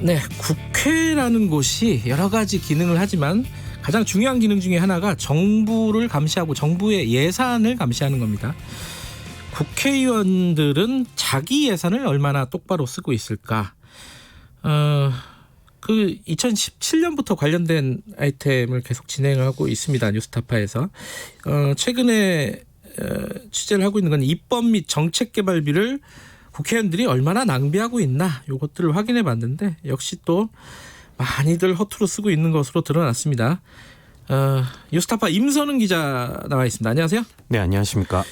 네, 국회라는 곳이 여러 가지 기능을 하지만 가장 중요한 기능 중에 하나가 정부를 감시하고 정부의 예산을 감시하는 겁니다. 국회의원들은 자기 예산을 얼마나 똑바로 쓰고 있을까? 그 2017년부터 관련된 아이템을 계속 진행을 하고 있습니다. 뉴스타파에서. 최근에 취재를 하고 있는 건 입법 및 정책 개발비를 국회의원들이 얼마나 낭비하고 있나 이것들을 확인해 봤는데 역시 또 많이들 허투루 쓰고 있는 것으로 드러났습니다. 뉴스타파 임선은 기자 나와 있습니다. 안녕하세요. 네, 안녕하십니까.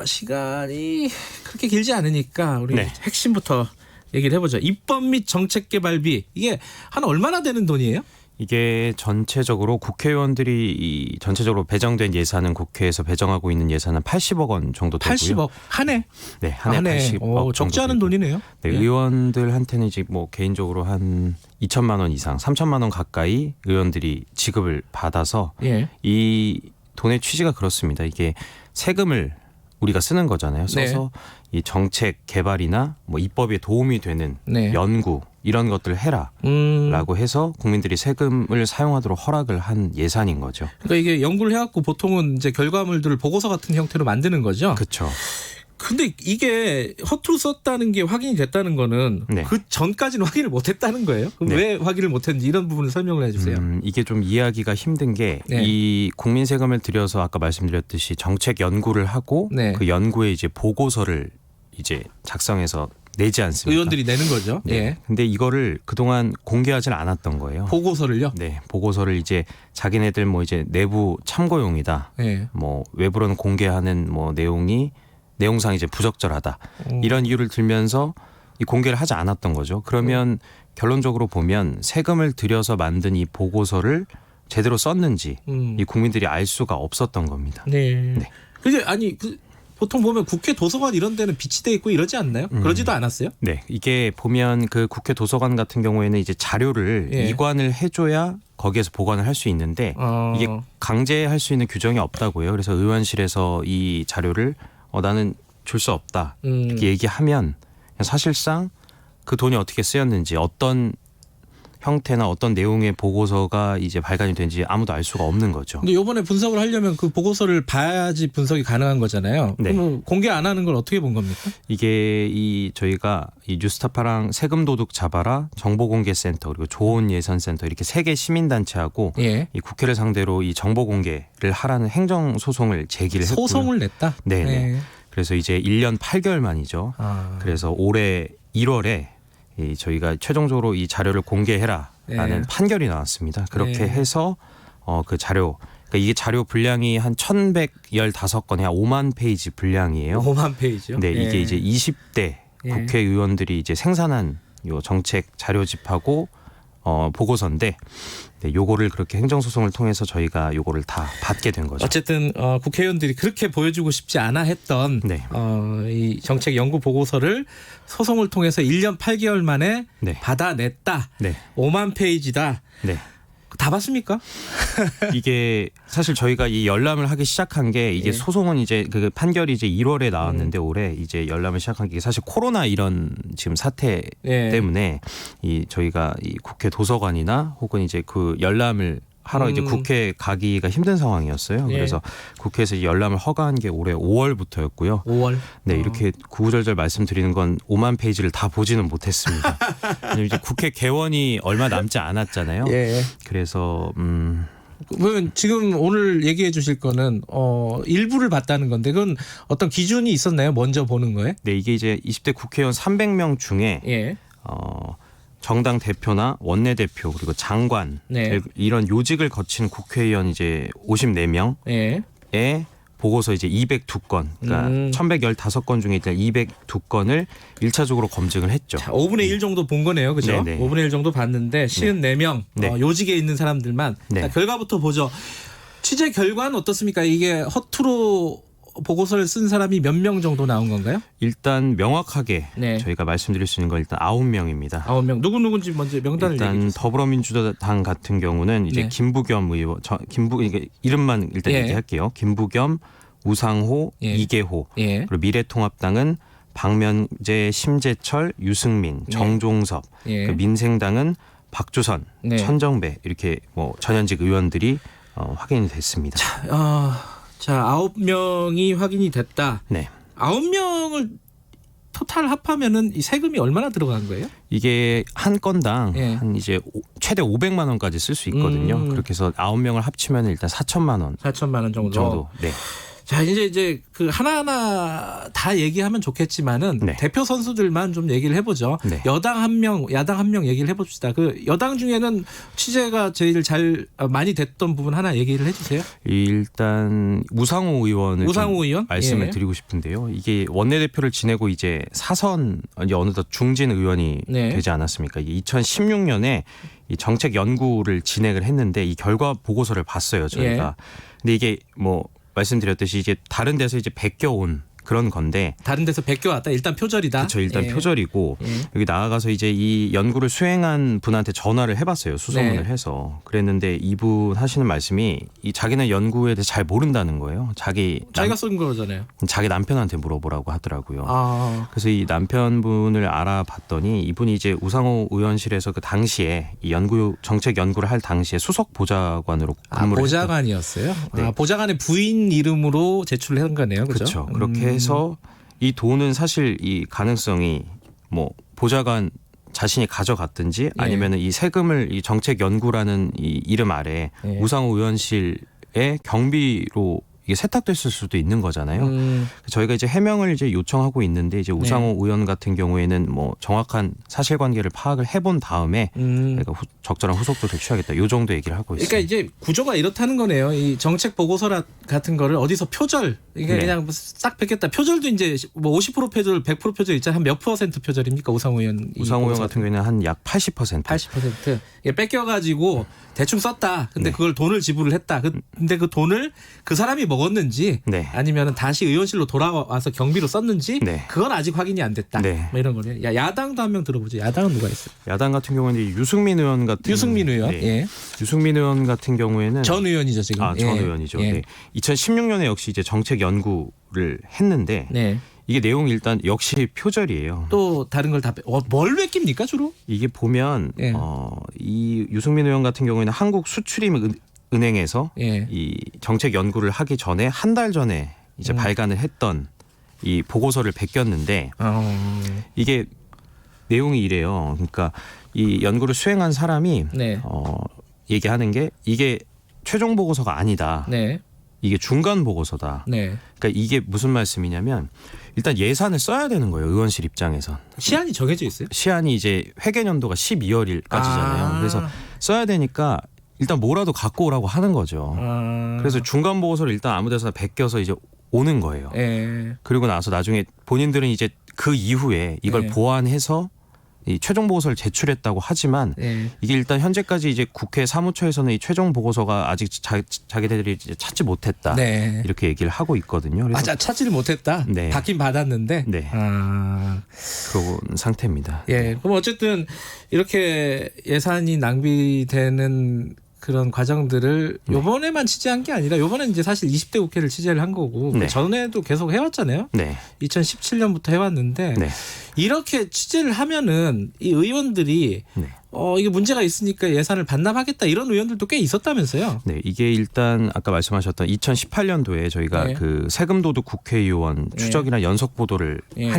시간이 그렇게 길지 않으니까 우리 네. 핵심부터 얘기를 해보죠. 입법 및 정책 개발비 이게 한 얼마나 되는 돈이에요? 이게 전체적으로 국회의원들이 전체적으로 배정된 예산은 국회에서 배정하고 있는 예산은 80억 원 정도 되고요. 80억 한 해? 네, 한 해 80억 적지 않은 돈이네요. 네, 예. 의원들한테는 이제 뭐 개인적으로 한 2천만 원 이상, 3천만 원 가까이 의원들이 지급을 받아서 예. 이 돈의 취지가 그렇습니다. 이게 세금을 우리가 쓰는 거잖아요. 써서 이 정책 개발이나 뭐 입법에 도움이 되는 네. 연구 이런 것들을 해라라고 해서 국민들이 세금을 사용하도록 허락을 한 예산인 거죠. 그러니까 이게 연구를 해갖고 보통은 이제 결과물들을 보고서 같은 형태로 만드는 거죠. 그렇죠. 근데 이게 허투루 썼다는 게 확인이 됐다는 거는 네. 그 전까지는 확인을 못했다는 거예요. 그럼 네. 왜 확인을 못했는지 이런 부분을 설명을 해주세요. 이게 좀 이해하기가 힘든 게 이 국민 세금을 들여서 아까 말씀드렸듯이 정책 연구를 하고 네. 그 연구에 이제 보고서를 이제 작성해서 내지 않습니까? 의원들이 내는 거죠. 네. 예. 근데 이거를 그동안 공개하지 않았던 거예요. 보고서를요? 네, 보고서를 이제 자기네들 뭐 이제 내부 참고용이다. 예. 뭐 외부로는 공개하는 뭐 내용상 이제 부적절하다. 이런 이유를 들면서 이 공개를 하지 않았던 거죠. 그러면 결론적으로 보면 세금을 들여서 만든 이 보고서를 제대로 썼는지 이 국민들이 알 수가 없었던 겁니다. 네. 네. 근데 아니 보통 보면 국회 도서관 이런 데는 비치돼 있고 이러지 않나요? 그러지도 않았어요? 네, 이게 보면 그 국회 도서관 같은 경우에는 이제 자료를 예. 이관을 해줘야 거기에서 보관을 할 수 있는데 이게 강제할 수 있는 규정이 없다고요. 그래서 의원실에서 이 자료를 나는 줄 수 없다 이렇게 얘기하면 사실상 그 돈이 어떻게 쓰였는지 어떤 형태나 어떤 내용의 보고서가 이제 발간이 된지 아무도 알 수가 없는 거죠. 근데 이번에 분석을 하려면 그 보고서를 봐야지 분석이 가능한 거잖아요. 네. 그럼 공개 안 하는 걸 어떻게 본 겁니까? 이게 저희가 이 뉴스타파랑 세금도둑 잡아라 정보공개센터 그리고 좋은예산센터 이렇게 3개 시민단체하고 예. 이 국회를 상대로 이 정보공개를 하라는 행정소송을 제기를 했고요. 소송을 냈다? 네네. 네. 그래서 이제 1년 8개월 만이죠. 그래서 올해 1월에 저희가 최종적으로 이 자료를 공개해라라는 판결이 나왔습니다. 그렇게 해서 그 자료 그러니까 이게 자료 분량이 한 1,115건에 한 5만 페이지 분량이에요. 5만 페이지요? 네, 이게 이제 20대 국회의원들이 이제 생산한 요 정책 자료집하고 보고서인데 요거를 그렇게 행정소송을 통해서 저희가 요거를 다 받게 된 거죠. 어쨌든 국회의원들이 그렇게 보여주고 싶지 않아 했던 이 정책 연구 보고서를 소송을 통해서 1년 8개월 만에 받아냈다. 네. 5만 페이지다. 네. 다 봤습니까? 이게 사실 저희가 이 열람을 하기 시작한 게 이게 소송은 이제 그 판결이 이제 1월에 나왔는데 올해 이제 열람을 시작한 게 사실 코로나 이런 지금 사태 때문에 이 저희가 이 국회 도서관이나 혹은 이제 그 열람을 하러 이제 국회 가기가 힘든 상황이었어요. 그래서 국회에서 이 열람을 허가한 게 올해 5월부터였고요. 5월. 네, 이렇게 구구절절 말씀드리는 건 5만 페이지를 다 보지는 못했습니다. 이제 국회 개원이 얼마 남지 않았잖아요. 그래서 그러면 지금 오늘 얘기해 주실 거는 일부를 봤다는 건데 그건 어떤 기준이 있었나요? 먼저 보는 거에? 네, 이게 이제 20대 국회의원 300명 중에 정당 대표나 원내대표 그리고 장관 이런 요직을 거친 국회의원 이제 54명의 보고서 이제 202건 그러니까 1,115건 중에 일단 202건을 1차적으로 검증을 했죠. 자, 5분의 1 정도 본 거네요. 그죠? 네네. 5분의 1 정도 봤는데 54명 요직에 있는 사람들만 자, 결과부터 보죠. 취재 결과는 어떻습니까? 이게 허투루 보고서를 쓴 사람이 몇 명 정도 나온 건가요? 일단 명확하게 저희가 말씀드릴 수 있는 건 일단 9명입니다. 9명. 누군지 먼저 명단을 얘기해 주세요. 일단 더불어민주당 같은 경우는 이제 김부겸 의원, 이름만 일단 얘기할게요. 김부겸, 우상호, 이계호, 그리고 미래통합당은 박명재, 심재철, 유승민, 네. 정종섭, 예. 그 민생당은 박주선, 네. 천정배 이렇게 뭐 전현직 의원들이 확인이 됐습니다. 자, 9명이 확인이 됐다. 네. 9명을 토탈 합하면은 이 세금이 얼마나 들어간 거예요? 이게 한 건당 예. 한 이제 최대 500만 원까지 쓸 수 있거든요. 그렇게 해서 9명을 합치면 일단 4천만 원 4천만 원 정도. 네. 자, 이제 그 하나하나 다 얘기하면 좋겠지만은 네. 대표 선수들만 좀 얘기를 해보죠. 네. 여당 한 명, 야당 한 명 얘기를 해봅시다. 그 여당 중에는 취재가 제일 많이 됐던 부분 하나 얘기를 해주세요. 일단 우상호 의원을 우상호 의원? 말씀을 예. 드리고 싶은데요. 이게 원내대표를 지내고 이제 사선 이제 어느덧 중진 의원이 네. 되지 않았습니까? 이게 2016년에 이 정책 연구를 진행을 했는데 이 결과 보고서를 봤어요, 저희가. 근데 이게 뭐 말씀드렸듯이 이제 다른 데서 이제 베껴온 그런 건데 다른 데서 베껴왔다. 일단 표절이다. 그렇죠. 일단 예. 표절이고 예. 여기 나아가서 이제 이 연구를 수행한 분한테 전화를 해봤어요. 수소문을 네. 해서 그랬는데 이분 하시는 말씀이 이 자기는 연구에 대해서 잘 모른다는 거예요. 자기가 쓴 거잖아요. 자기 남편한테 물어보라고 하더라고요. 아, 그래서 이 남편분을 알아봤더니 이분이 이제 우상호 의원실에서 그 당시에 이 정책 연구를 할 당시에 수석 보좌관으로 근무를 보좌관이었어요. 네. 아, 보좌관의 부인 이름으로 제출을 한 거네요. 그렇죠. 그렇죠. 그렇게 해서 이 돈은 사실 이 가능성이 뭐 보좌관 자신이 가져갔든지 아니면은 이 세금을 이 정책 연구라는 이 이름 아래 예. 우상호 의원실의 경비로 이게 세탁됐을 수도 있는 거잖아요. 저희가 이제 해명을 이제 요청하고 있는데 이제 우상호 의원 같은 경우에는 뭐 정확한 사실관계를 파악을 해본 다음에 내가 적절한 후속조치를 취하겠다. 요 정도 얘기를 하고 있습니다. 그러니까 이제 구조가 이렇다는 거네요. 이 정책 보고서 같은 거를 어디서 표절, 이게 네. 그냥 싹 뺏겼다. 표절도 이제 뭐 50% 표절, 100% 표절 있잖아요. 한 몇 % 표절입니까, 우상호 의원? 우상호 의원 같은 경우에는 한 약 80%. 80%. 이게 뺏겨가지고 대충 썼다. 근데 네. 그걸 돈을 지불을 했다. 근데 그 돈을 그 사람이 먹었는지 네. 아니면 다시 의원실로 돌아와서 경비로 썼는지 네. 그건 아직 확인이 안 됐다. 네. 뭐 이런 거네요. 야당도 한 명 들어보죠. 야당은 누가 있어요? 야당 같은 경우는 유승민 의원 같은 유승민 의원. 네. 예. 유승민 의원 같은 경우에는 전 의원이죠 지금. 전 예. 의원이죠. 예. 네. 2016년에 역시 이제 정책 연구를 했는데 네. 이게 내용이 일단 역시 표절이에요. 또 다른 걸 다 뭘 베낍니까 주로? 이게 보면 예. 이 유승민 의원 같은 경우에는 한국수출입은행에서 예. 이 정책 연구를 하기 전에 한 달 전에 이제 발간을 했던 이 보고서를 베꼈는데 이게 내용이 이래요. 그러니까 이 연구를 수행한 사람이 네. 얘기하는 게 이게 최종 보고서가 아니다. 네. 이게 중간 보고서다. 네. 그러니까 이게 무슨 말씀이냐면 일단 예산을 써야 되는 거예요. 의원실 입장에선. 시한이 정해져 있어요? 시한이 이제 회계연도가 12월까지잖아요. 그래서 써야 되니까 일단 뭐라도 갖고 오라고 하는 거죠. 그래서 중간 보고서를 일단 아무 데서나 베껴서 이제 오는 거예요. 예. 그리고 나서 나중에 본인들은 이제 그 이후에 이걸 네. 보완해서 이 최종 보고서를 제출했다고 하지만 예. 이게 일단 현재까지 이제 국회 사무처에서는 이 최종 보고서가 아직 자기들이 이제 찾지 못했다. 네. 이렇게 얘기를 하고 있거든요. 그래서 찾지를 못했다. 네. 받긴 받았는데. 네. 그런 상태입니다. 예. 그럼 어쨌든 이렇게 예산이 낭비되는 그런 과정들을 요번에만 취재한 게 아니라 요번엔 이제 사실 20대 국회를 취재를 한 거고 네. 그 전에도 계속 해왔잖아요. 네. 2017년부터 해왔는데 네. 이렇게 취재를 하면은 이 의원들이 네. 이게 문제가 있으니까 예산을 반납하겠다 이런 의원들도 꽤 있었다면서요. 네, 이게 일단 아까 말씀하셨던 2018년도에 저희가 네. 그 세금도둑 국회의원 추적이나 연석 보도를 네.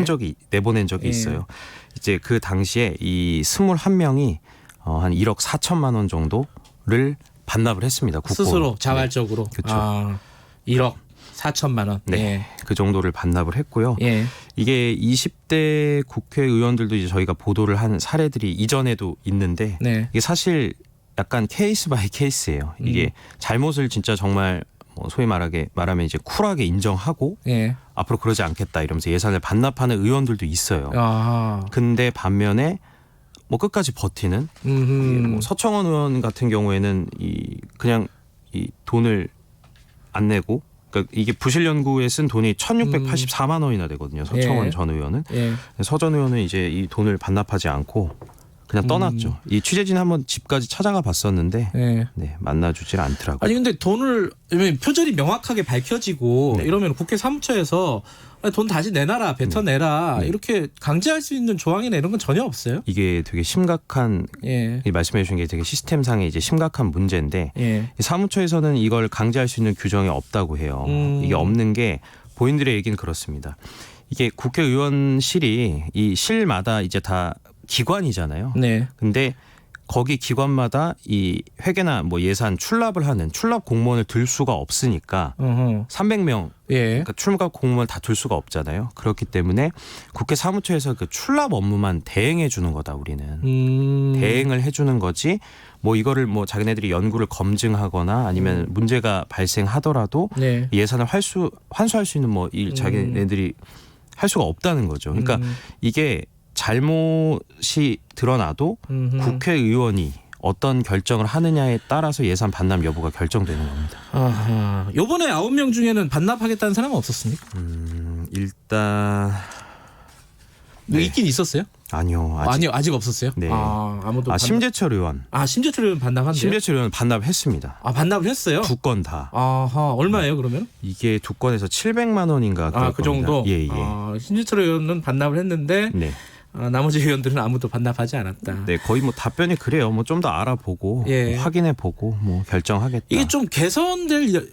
내보낸 적이 네. 있어요. 이제 그 당시에 이 21명이 한 1억 4천만 원 정도를 반납을 했습니다. 국고. 스스로 자발적으로. 네. 그렇죠. 1억 4천만 원. 네, 그 정도를 반납을 했고요. 예. 이게 20대 국회의원들도 이제 저희가 보도를 한 사례들이 이전에도 있는데 네. 이게 사실 약간 케이스 바이 케이스예요. 이게 잘못을 진짜 정말 뭐 소위 말하면 이제 쿨하게 인정하고 예. 앞으로 그러지 않겠다 이러면서 예산을 반납하는 의원들도 있어요. 아. 근데 반면에 뭐 끝까지 버티는 뭐 서청원 의원 같은 경우에는 그냥 이 돈을 안 내고 그러니까 이게 부실 연구에 쓴 돈이 1,684만 원이나 되거든요. 서청원 예. 전 의원은. 예. 서 전 의원은 이제 이 돈을 반납하지 않고 그냥 떠났죠. 이 취재진 한번 집까지 찾아가 봤었는데 네, 만나주질 않더라고요. 아니 근데 돈을 표절이 명확하게 밝혀지고 네. 이러면 국회 사무처에서 돈 다시 내놔라, 뱉어내라 이렇게 강제할 수 있는 조항이나 이런 건 전혀 없어요. 이게 되게 심각한 이 말씀해 주신 게 되게 시스템상의 이제 심각한 문제인데 이 사무처에서는 이걸 강제할 수 있는 규정이 없다고 해요. 이게 없는 게 본인들의 얘기는 그렇습니다. 이게 국회의원실이 이 실마다 이제 다 기관이잖아요. 네. 근데 거기 기관마다 이 회계나 뭐 예산 출납을 하는 출납 공무원을 들 수가 없으니까 300명 그러니까 출납 공무원을 다 둘 수가 없잖아요. 그렇기 때문에 국회 사무처에서 그 출납 업무만 대행해 주는 거다 우리는. 대행을 해 주는 거지. 뭐 이거를 뭐 자기네들이 연구를 검증하거나 아니면 문제가 발생하더라도 예산을 환수할 수 있는 뭐 일 자기네들이 할 수가 없다는 거죠. 그러니까 이게 잘못이 드러나도 국회의원이 어떤 결정을 하느냐에 따라서 예산 반납 여부가 결정되는 겁니다. 아하. 이번에 9명 중에는 반납하겠다는 사람은 없었습니까? 일단 있긴 있었어요? 아니요. 아직 없었어요? 네. 아무도 심재철 의원. 심재철 의원 반납한대요? 심재철 의원 반납했습니다. 반납을 했어요? 2건 다. 아하. 얼마예요 그러면? 이게 2건에서 700만 원인가 그럴 그 정도? 예. 심재철 의원은 반납을 했는데 나머지 의원들은 아무도 반납하지 않았다. 네, 거의 뭐 답변이 그래요. 뭐 좀 더 알아보고 뭐 확인해보고 뭐 결정하겠다. 이게 좀 개선될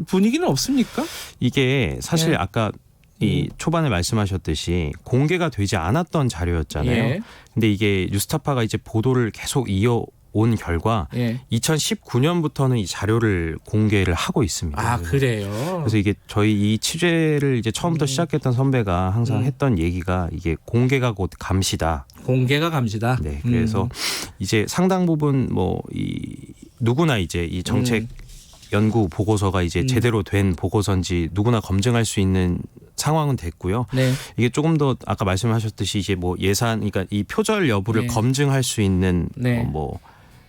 분위기는 없습니까? 이게 사실 아까 이 초반에 말씀하셨듯이 공개가 되지 않았던 자료였잖아요. 근데 이게 뉴스타파가 이제 보도를 계속 이어온 결과 2019년부터는 이 자료를 공개를 하고 있습니다. 그래요? 그래서 이게 저희 이 취재를 이제 처음부터 시작했던 선배가 항상 했던 얘기가 이게 공개가 곧 감시다. 공개가 감시다. 네, 그래서 이제 상당 부분 뭐 이 누구나 이제 이 정책 연구 보고서가 이제 제대로 된 보고서인지 누구나 검증할 수 있는 상황은 됐고요. 이게 조금 더 아까 말씀하셨듯이 이제 뭐 예산, 그러니까 이 표절 여부를 검증할 수 있는 뭐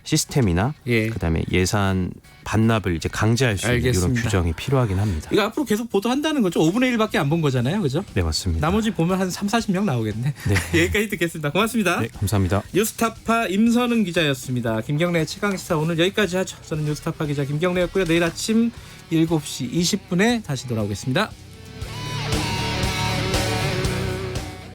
시스템이나 그다음에 예산 반납을 이제 강제할 수 있는 이런 규정이 필요하긴 합니다. 이거 앞으로 계속 보도한다는 거죠? 5분의 1밖에 안 본 거잖아요, 그죠? 네, 맞습니다. 나머지 보면 한 30-40명 나오겠네. 여기까지 듣겠습니다. 고맙습니다. 네, 감사합니다. 뉴스타파 임선흥 기자였습니다. 김경래 최강시사 오늘 여기까지 하죠. 저는 뉴스타파 기자 김경래였고요. 내일 아침 7시 20분에 다시 돌아오겠습니다.